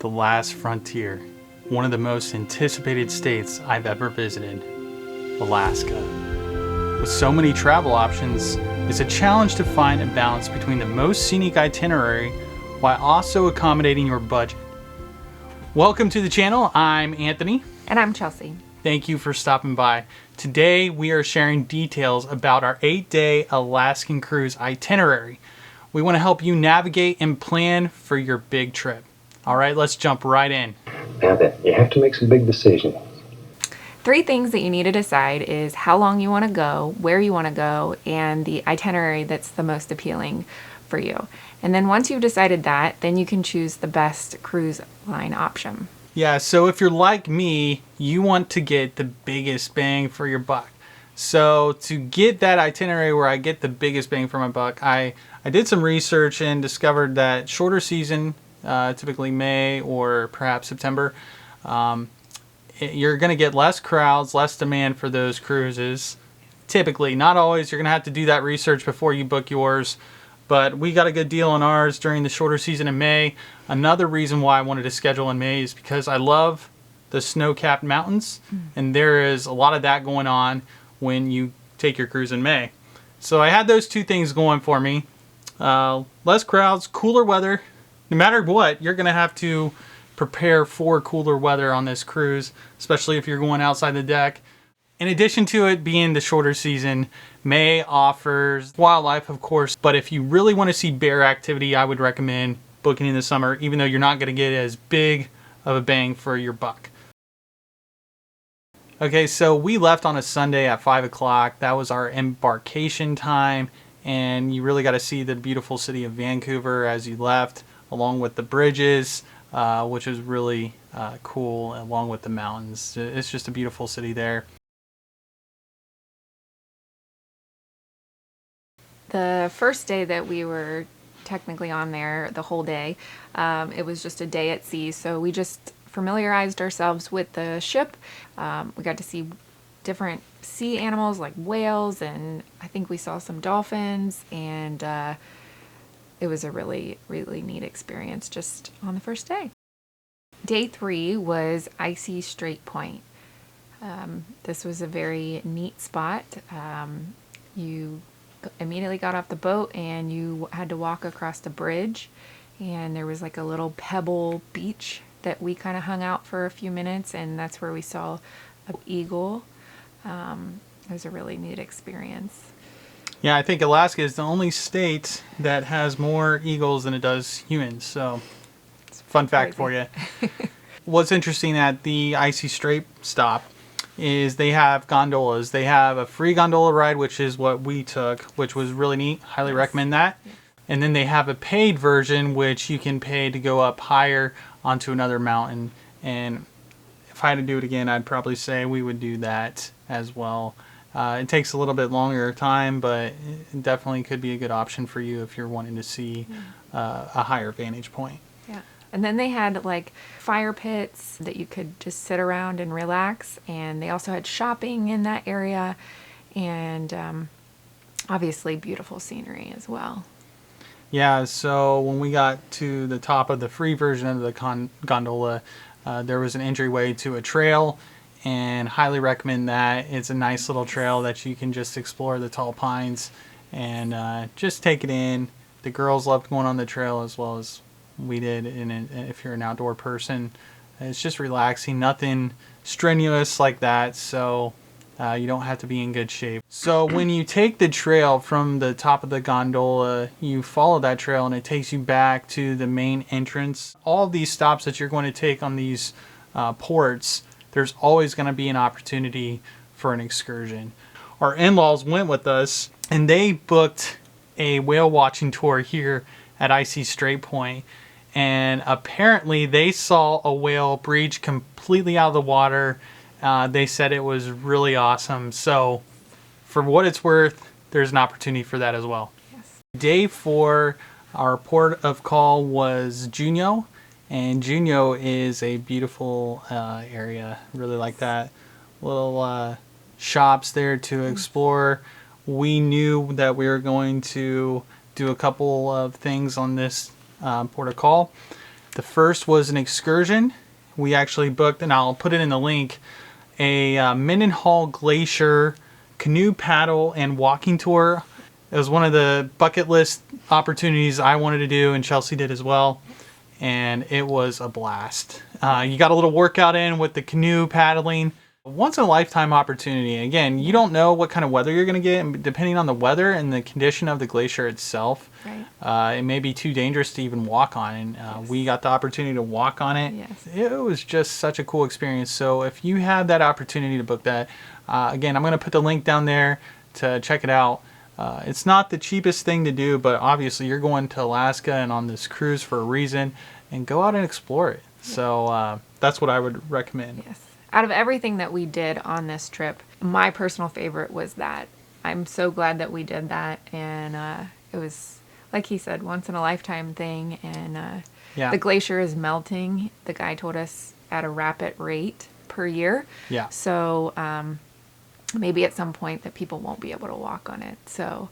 The last frontier, one of the most anticipated states I've ever visited, Alaska. With so many travel options, it's a challenge to find a balance between the most scenic itinerary while also accommodating your budget. Welcome to the channel. I'm Anthony. And I'm Chelsea. Thank you for stopping by. Today we are sharing details about our 8-day Alaskan cruise itinerary. We want to help you navigate and plan for your big trip. All right, let's jump right in. Now then, you have to make some big decisions. 3 things that you need to decide is how long you want to go, where you want to go, and the itinerary that's the most appealing for you. And then once you've decided that, then you can choose the best cruise line option. Yeah, so if you're like me, you want to get the biggest bang for your buck. So to get that itinerary where I get the biggest bang for my buck, I did some research and discovered that shorter season, typically May or perhaps September, you're going to get less crowds, less demand for those cruises. Typically, not always. You're going to have to do that research before you book yours. But we got a good deal on ours during the shorter season in May. Another reason why I wanted to schedule in May is because I love the snow-capped mountains. And there is a lot of that going on when you take your cruise in May. So I had those 2 things going for me. Less crowds, cooler weather. No matter what, you're going to have to prepare for cooler weather on this cruise, especially if you're going outside the deck. In addition to it being the shorter season, May offers wildlife, of course, but if you really want to see bear activity, I would recommend booking in the summer, even though you're not going to get as big of a bang for your buck. Okay, so we left on a Sunday at 5 o'clock. That was our embarkation time, and you really got to see the beautiful city of Vancouver as you left, along with the bridges, which is really cool, along with the mountains. It's just a beautiful city there. The first day that we were technically on there, the whole day, it was just a day at sea. So we just familiarized ourselves with the ship. We got to see different sea animals like whales, and I think we saw some dolphins, and it was a really, really neat experience just on the first day. Day 3 was Icy Strait Point. This was a very neat spot. You immediately got off the boat and you had to walk across the bridge, and there was like a little pebble beach that we kind of hung out for a few minutes, and that's where we saw an eagle. It was a really neat experience. Yeah, I think Alaska is the only state that has more eagles than it does humans. So, it's a fun fact for you. What's interesting at the Icy Strait stop is they have gondolas. They have a free gondola ride, which is what we took, which was really neat. Highly recommend that. Yeah. And then they have a paid version, which you can pay to go up higher onto another mountain. And if I had to do it again, I'd probably say we would do that as well. It takes a little bit longer time, but it definitely could be a good option for you if you're wanting to see a higher vantage point. Yeah. And then they had like fire pits that you could just sit around and relax. And they also had shopping in that area, and obviously beautiful scenery as well. Yeah, so when we got to the top of the free version of the gondola, there was an entryway to a trail, and highly recommend that. It's a nice little trail that you can just explore the tall pines and just take it in. The girls loved going on the trail as well as we did, and if you're an outdoor person, it's just relaxing, nothing strenuous like that, so you don't have to be in good shape. So when you take the trail from the top of the gondola, you follow that trail and it takes you back to the main entrance. All of these stops that you're going to take on these ports, there's always going to be an opportunity for an excursion. Our in-laws went with us, and they booked a whale watching tour here at Icy Strait Point, and apparently they saw a whale breach completely out of the water. They said it was really awesome. So for what it's worth, there's an opportunity for that as well. Yes. Day 4, our port of call was Juneau, and Juneau is a beautiful area. Really like that. Little shops there to explore. We knew that we were going to do a couple of things on this port of call. The first was an excursion. We actually booked, and I'll put it in the link, a Mendenhall Glacier canoe paddle and walking tour. It was one of the bucket list opportunities I wanted to do, and Chelsea did as well. And it was a blast. You got a little workout in with the canoe paddling. Once in a lifetime opportunity. Again, you don't know what kind of weather you're going to get, and depending on the weather and the condition of the glacier itself, it may be too dangerous to even walk on. And we got the opportunity to walk on it. Yes. It was just such a cool experience. So if you have that opportunity to book that, again, I'm going to put the link down there to check it out. It's not the cheapest thing to do, but obviously you're going to Alaska and on this cruise for a reason, and go out and explore it. So that's what I would recommend. Yes. Out of everything that we did on this trip, my personal favorite was that. I'm so glad that we did that, and it was, like he said, once in a lifetime thing. And the glacier is melting. The guy told us at a rapid rate per year. Yeah. So maybe at some point that people won't be able to walk on it. So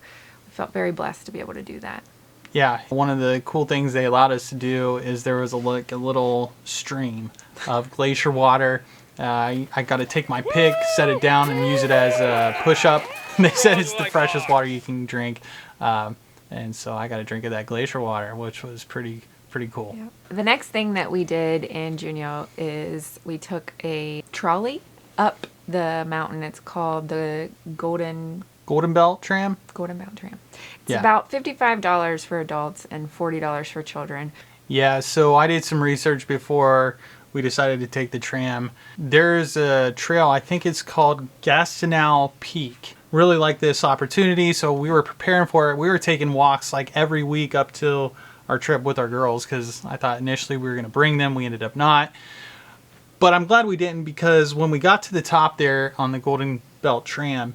we felt very blessed to be able to do that. Yeah, one of the cool things they allowed us to do is there was a little stream of glacier water. I got to take my pick, set it down, and use it as a push-up. They said it's the freshest water you can drink, and so I got to drink of that glacier water, which was pretty cool. Yep. The next thing that we did in Juneau is we took a trolley up the mountain. It's called the Golden Belt Tram. Golden Belt Tram. It's about $55 for adults and $40 for children. Yeah, so I did some research before we decided to take the tram. There's a trail, I think it's called Gastineau Peak. Really like this opportunity, so we were preparing for it. We were taking walks like every week up till our trip with our girls, because I thought initially we were going to bring them. We ended up not. But I'm glad we didn't, because when we got to the top there on the Golden Belt Tram,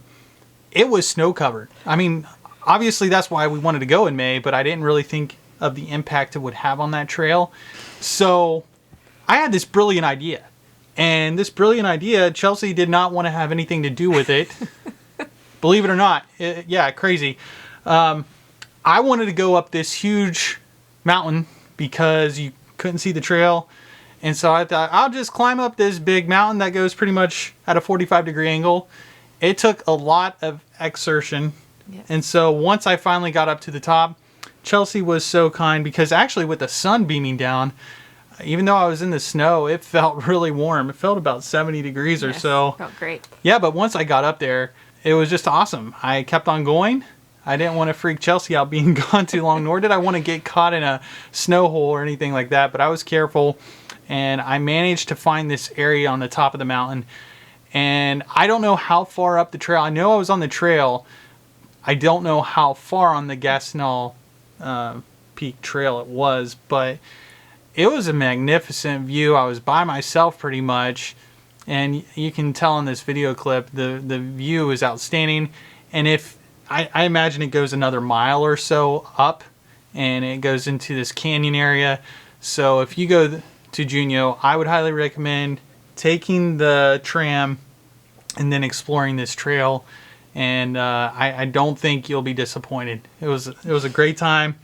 it was snow covered. I mean, obviously that's why we wanted to go in May, but I didn't really think of the impact it would have on that trail. So I had this brilliant idea. And this brilliant idea, Chelsea did not want to have anything to do with it. Believe it or not. Crazy. I wanted to go up this huge mountain because you couldn't see the trail. And so I thought, I'll just climb up this big mountain that goes pretty much at a 45-degree angle. It took a lot of exertion. Yes. And so once I finally got up to the top, Chelsea was so kind, because actually with the sun beaming down, even though I was in the snow, it felt really warm. It felt about 70 degrees or so. Felt great. Yeah, but once I got up there, it was just awesome. I kept on going. I didn't want to freak Chelsea out being gone too long, nor did I want to get caught in a snow hole or anything like that. But I was careful, and I managed to find this area on the top of the mountain. And I don't know how far up the trail. I know I was on the trail. I don't know how far on the Gastineau Peak trail it was, but it was a magnificent view. I was by myself pretty much, and you can tell in this video clip the view is outstanding. And if I imagine it goes another mile or so up, and it goes into this canyon area. So if you go to Juneau, I would highly recommend taking the tram and then exploring this trail. And I don't think you'll be disappointed. It was a great time.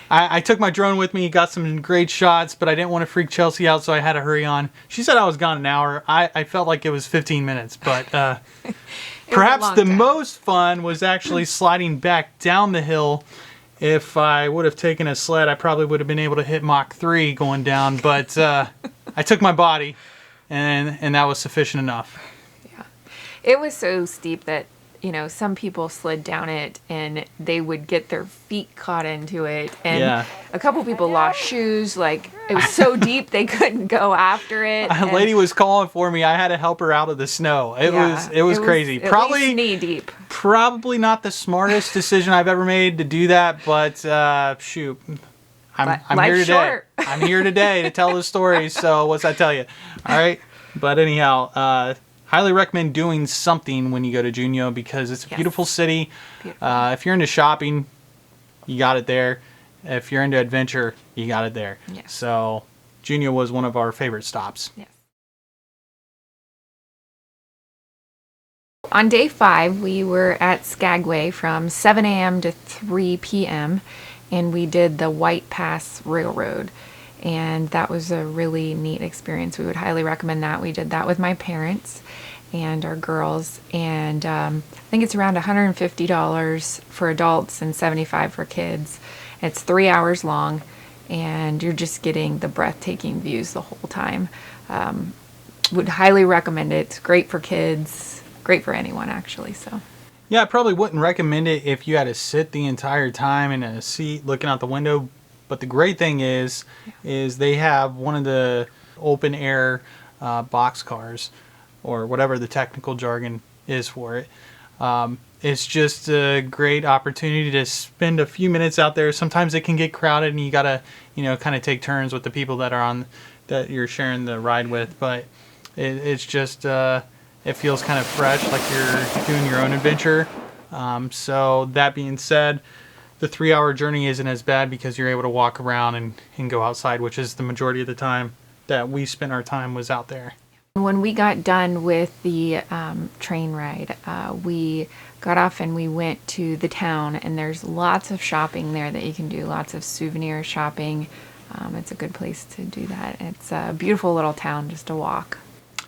I took my drone with me, got some great shots, but I didn't want to freak Chelsea out, so I had to hurry on. She said I was gone an hour. I felt like it was 15 minutes, but perhaps the most fun was actually sliding back down the hill. If I would have taken a sled, I probably would have been able to hit Mach 3 going down, but I took my body, and that was sufficient enough. Yeah. It was so steep that, some people slid down it and they would get their feet caught into it. And a couple people lost shoes. Like, it was so deep they couldn't go after it. A lady was calling for me. I had to help her out of the snow. It was crazy. Probably knee deep. Probably not the smartest decision I've ever made to do that, but shoot. I'm here today. Short. I'm here today to tell the story. So what's I tell you? All right. But anyhow, highly recommend doing something when you go to Juneau, because it's a beautiful city. Beautiful. If you're into shopping, you got it there. If you're into adventure, you got it there. Yes. So Juneau was one of our favorite stops. Yes. On day 5, we were at Skagway from 7 a.m. to 3 p.m. and we did the White Pass Railroad. and that was a really neat experience. We would highly recommend that. We did that with my parents and our girls, and I think it's around $150 for adults and $75 for kids. It's 3 hours long, and you're just getting the breathtaking views the whole time. Would highly recommend it. It's great for kids, great for anyone actually. So Yeah, I probably wouldn't recommend it if you had to sit the entire time in a seat looking out the window. But the great thing is they have one of the open air box cars, or whatever the technical jargon is for it. It's just a great opportunity to spend a few minutes out there. Sometimes it can get crowded, and you gotta, kind of take turns with the people that you're sharing the ride with. But it's just it feels kind of fresh, like you're doing your own adventure. So that being said, the 3 hour journey isn't as bad because you're able to walk around and go outside, which is the majority of the time that we spent our time was out there. when we got done with the train ride, we got off and we went to the town, and there's lots of shopping there that you can do, lots of souvenir shopping. It's a good place to do that. It's a beautiful little town just to walk.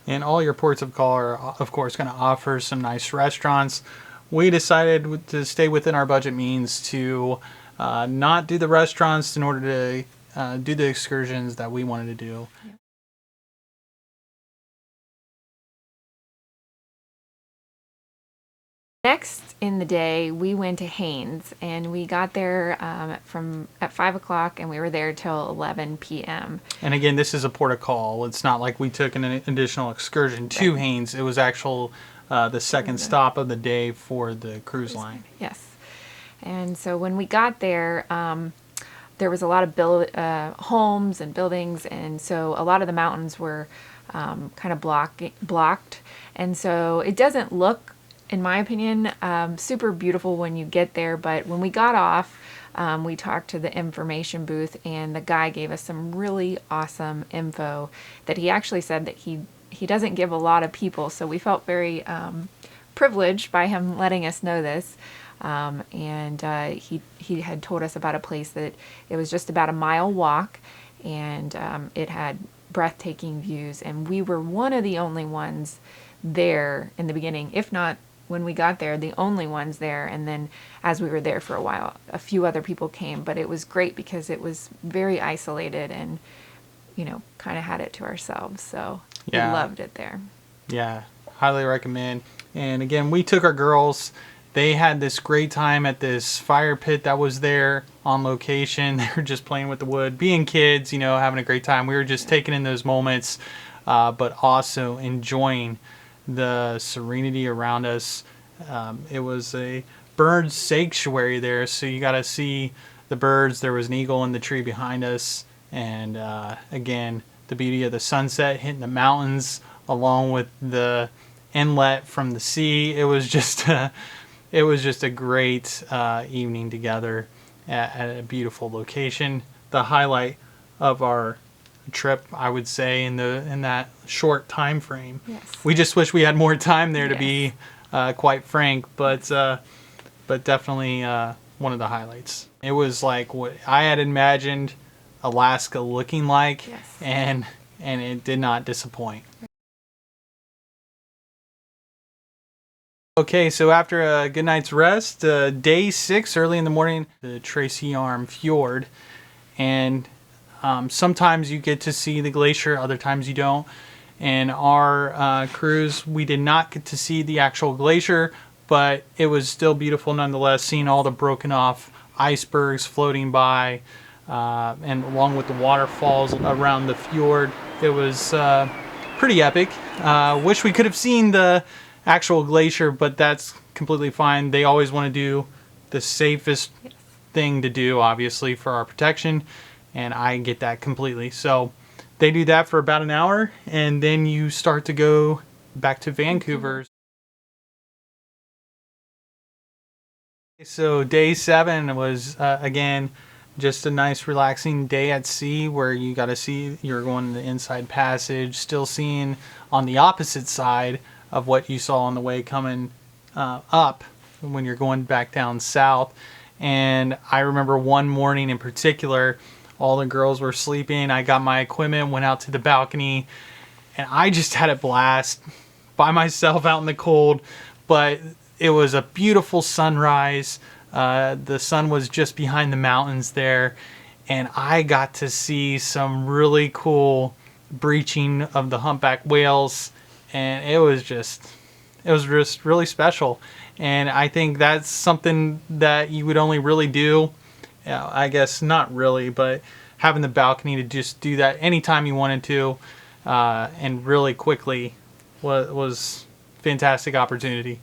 And all your ports of call are, of course, going to offer some nice restaurants. We decided to stay within our budget means to not do the restaurants in order to do the excursions that we wanted to do. Yeah. Next in the day, we went to Haines, and we got there at 5 o'clock, and we were there till 11 p.m. And again, this is a port of call. It's not like we took an additional excursion to Haines. It was the second stop of the day for the cruise line. Yes. And so when we got there, there was a lot of homes and buildings, and so a lot of the mountains were kind of blocked. And so it doesn't look, in my opinion, super beautiful when you get there. But when we got off, we talked to the information booth, and the guy gave us some really awesome info that he actually said that he doesn't give a lot of people. So we felt very privileged by him letting us know this. And he had told us about a place that it was just about a mile walk, and it had breathtaking views. And we were one of the only ones there in the beginning, if not when we got there, the only ones there. And then as we were there for a while, a few other people came, but it was great because it was very isolated and, kind of had it to ourselves. So we loved it there. Yeah, highly recommend. And again, we took our girls. They had this great time at this fire pit that was there on location. They were just playing with the wood, being kids, having a great time. We were just taking in those moments, but also enjoying the serenity around us. It was a bird sanctuary there, so you got to see the birds. There was an eagle in the tree behind us, and again, the beauty of the sunset hitting the mountains along with the inlet from the sea. It was just a great evening together at a beautiful location. The highlight of our trip, I would say, in that short time frame. Yes. We just wish we had more time there, to Yes. be quite frank, but definitely one of the highlights. It was like what I had imagined Alaska looking like. Yes. and it did not disappoint. Okay, so after a good night's rest, day 6, early in the morning, the Tracy Arm Fjord, and sometimes you get to see the glacier, other times you don't. And our cruise, we did not get to see the actual glacier, but it was still beautiful nonetheless, seeing all the broken off icebergs floating by, and along with the waterfalls around the fjord. It was pretty epic. Wish we could have seen the actual glacier, but that's completely fine. They always want to do the safest thing to do, obviously, for our protection. And I get that completely. So they do that for about an hour, and then you start to go back to Vancouver. So day 7 was, again, just a nice relaxing day at sea where you got to see, you're going the inside passage, still seeing on the opposite side of what you saw on the way coming up when you're going back down south. And I remember one morning in particular, All the girls were sleeping. I got my equipment, went out to the balcony, and I just had a blast by myself out in the cold. But it was a beautiful sunrise. The sun was just behind the mountains there, and I got to see some really cool breaching of the humpback whales, and it was just really special. And I think that's something that you would only really do, I guess not really, but having the balcony to just do that anytime you wanted to, and really quickly was fantastic opportunity.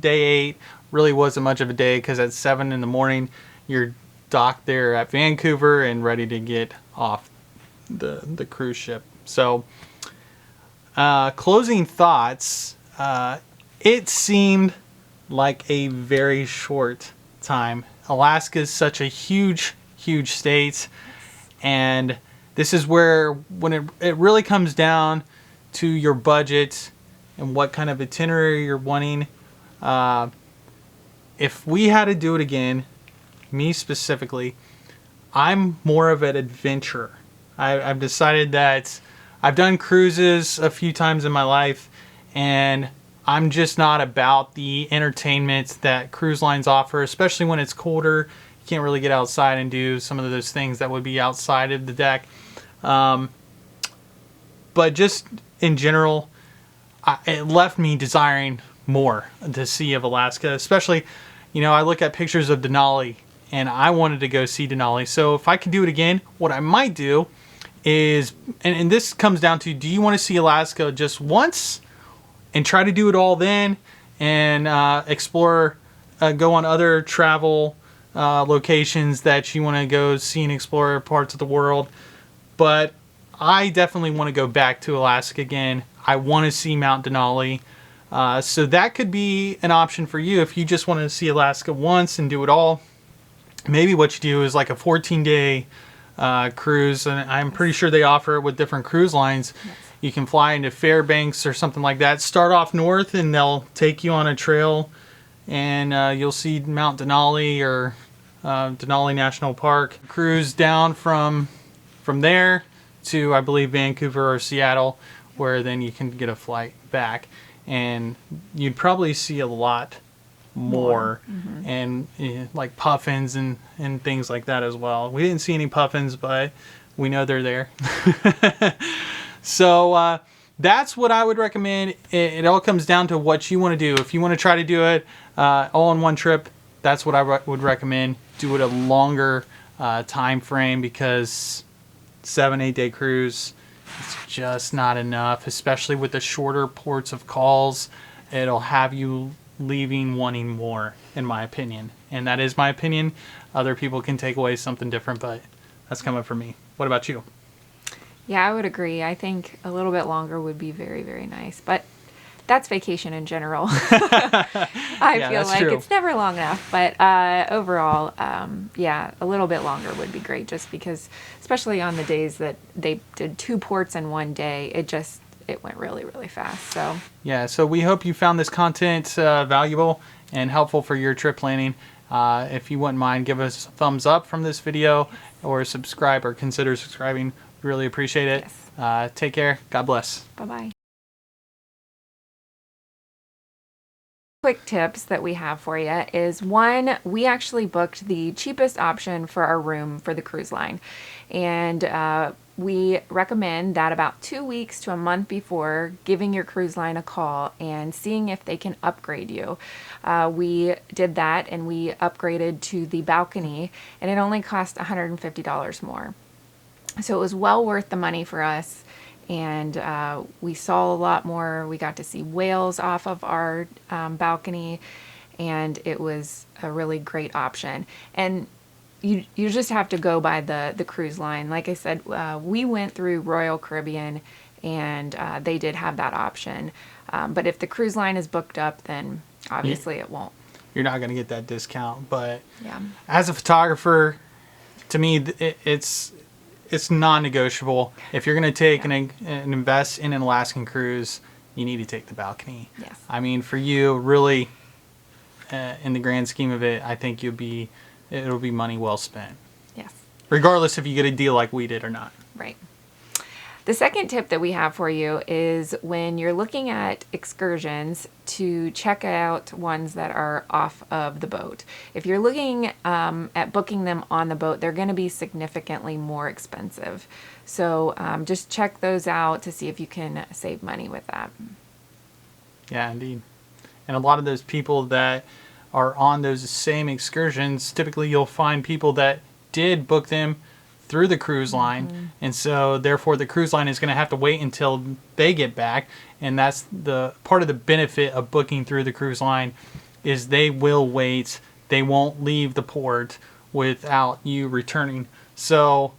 Day 8 really wasn't much of a day because at 7 in the morning you're docked there at Vancouver and ready to get off the cruise ship. So closing thoughts, it seemed like a very short time. Alaska is such a huge state, and this is where when it really comes down to your budget and what kind of itinerary you're wanting. If we had to do it again, me specifically, I'm more of an adventurer. I've decided that I've done cruises a few times in my life, and I'm just not about the entertainment that cruise lines offer, especially when it's colder. You can't really get outside and do some of those things that would be outside of the deck. But just in general, it left me desiring more to see of Alaska, especially, I look at pictures of Denali and I wanted to go see Denali. So if I could do it again, what I might do is, and this comes down to, do you want to see Alaska just once and try to do it all then and explore, go on other travel locations that you want to go see and explore parts of the world? But I definitely want to go back to Alaska again. I want to see Mount Denali. So that could be an option for you if you just want to see Alaska once and do it all. Maybe what you do is like a 14-day cruise, and I'm pretty sure they offer it with different cruise lines. Yes. You can fly into Fairbanks or something like that. Start off north, and they'll take you on a trail, and you'll see Mount Denali or Denali National Park. Cruise down from there to, I believe, Vancouver or Seattle, where then you can get a flight back. And you'd probably see a lot more. Mm-hmm. And like puffins and things like that as well. We didn't see any puffins, but we know they're there. So that's what I would recommend. It all comes down to what you want to do. If you want to try to do it all in one trip, that's what I would recommend. Do it a longer time frame, because 7-8 day cruise, it's just not enough, especially with the shorter ports of calls. It'll have you leaving wanting more, in my opinion. And that is my opinion. Other people can take away something different, but that's coming from me. What about you? Yeah, I would agree. I think a little bit longer would be very, very nice. But that's vacation in general. I feel like true. It's never long enough. But overall, a little bit longer would be great, just because, especially on the days that they did 2 ports in one day, it went really, really fast. So we hope you found this content valuable and helpful for your trip planning. If you wouldn't mind, give us a thumbs up from this video, or subscribe, or consider subscribing. Really appreciate it. Yes. Take care. God bless. Bye-bye. Quick tips that we have for you is, one, we actually booked the cheapest option for our room for the cruise line, and we recommend that about 2 weeks to a month before, giving your cruise line a call and seeing if they can upgrade you. We did that, and we upgraded to the balcony, and it only cost $150 more. So it was well worth the money for us. And we saw a lot more. We got to see whales off of our balcony, and it was a really great option. And you just have to go by the cruise line. Like I said, we went through Royal Caribbean, and they did have that option. But if the cruise line is booked up, then obviously it won't. You're not going to get that discount. But as a photographer, to me, it's non-negotiable. If you're going to take and invest in an Alaskan cruise, you need to take the balcony. Yes. I mean, for you, really, in the grand scheme of it, I think you'll be it'll be money well spent. Yes. Regardless if you get a deal like we did or not. Right. The second tip that we have for you is when you're looking at excursions to check out ones that are off of the boat. If you're looking at booking them on the boat, they're going to be significantly more expensive. So just check those out to see if you can save money with that. Yeah, indeed. And a lot of those people that are on those same excursions, typically you'll find people that did book them through the cruise line, and so therefore the cruise line is going to have to wait until they get back, and that's the part of the benefit of booking through the cruise line is they will wait. They won't leave the port without you returning. So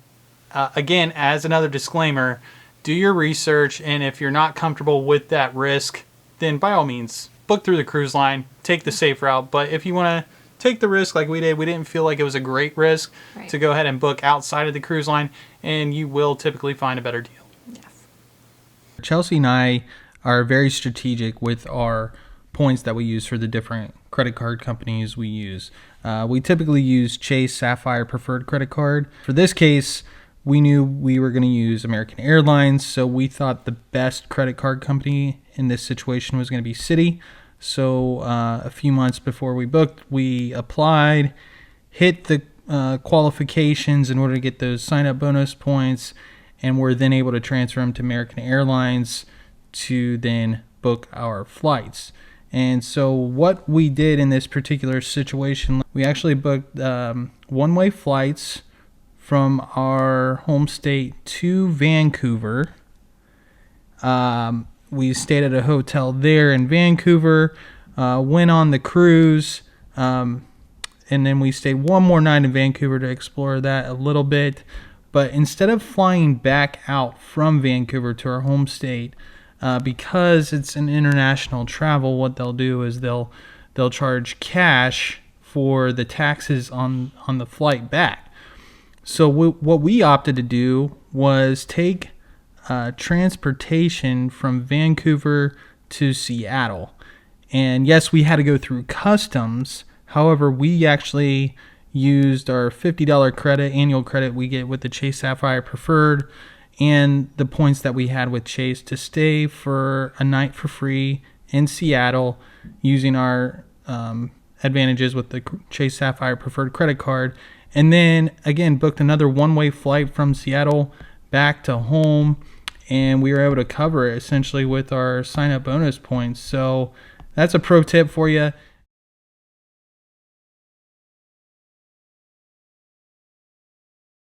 again, as another disclaimer, do your research, and if you're not comfortable with that risk, then by all means book through the cruise line, take the safe route. But if you want to take the risk like we did, we didn't feel like it was a great risk to go ahead and book outside of the cruise line, and you will typically find a better deal. Yes. Chelsea and I are very strategic with our points that we use for the different credit card companies we use. We typically use Chase Sapphire Preferred Credit Card. For this case, we knew we were going to use American Airlines, so we thought the best credit card company in this situation was going to be Citi. So a few months before we booked, we applied, hit the qualifications in order to get those sign-up bonus points, and we're then able to transfer them to American Airlines to then book our flights. And so what we did in this particular situation, we actually booked one-way flights from our home state to Vancouver. We stayed at a hotel there in Vancouver, went on the cruise, and then we stayed one more night in Vancouver to explore that a little bit. But instead of flying back out from Vancouver to our home state, because it's an international travel, what they'll do is they'll charge cash for the taxes on the flight back. So what we opted to do was take transportation from Vancouver to Seattle. And yes, we had to go through customs. However, we actually used our $50 credit, annual credit we get with the Chase Sapphire Preferred, and the points that we had with Chase to stay for a night for free in Seattle using our advantages with the Chase Sapphire Preferred credit card. And then, again, booked another one-way flight from Seattle back to home, and we were able to cover it essentially with our sign-up bonus points. So that's a pro tip for you.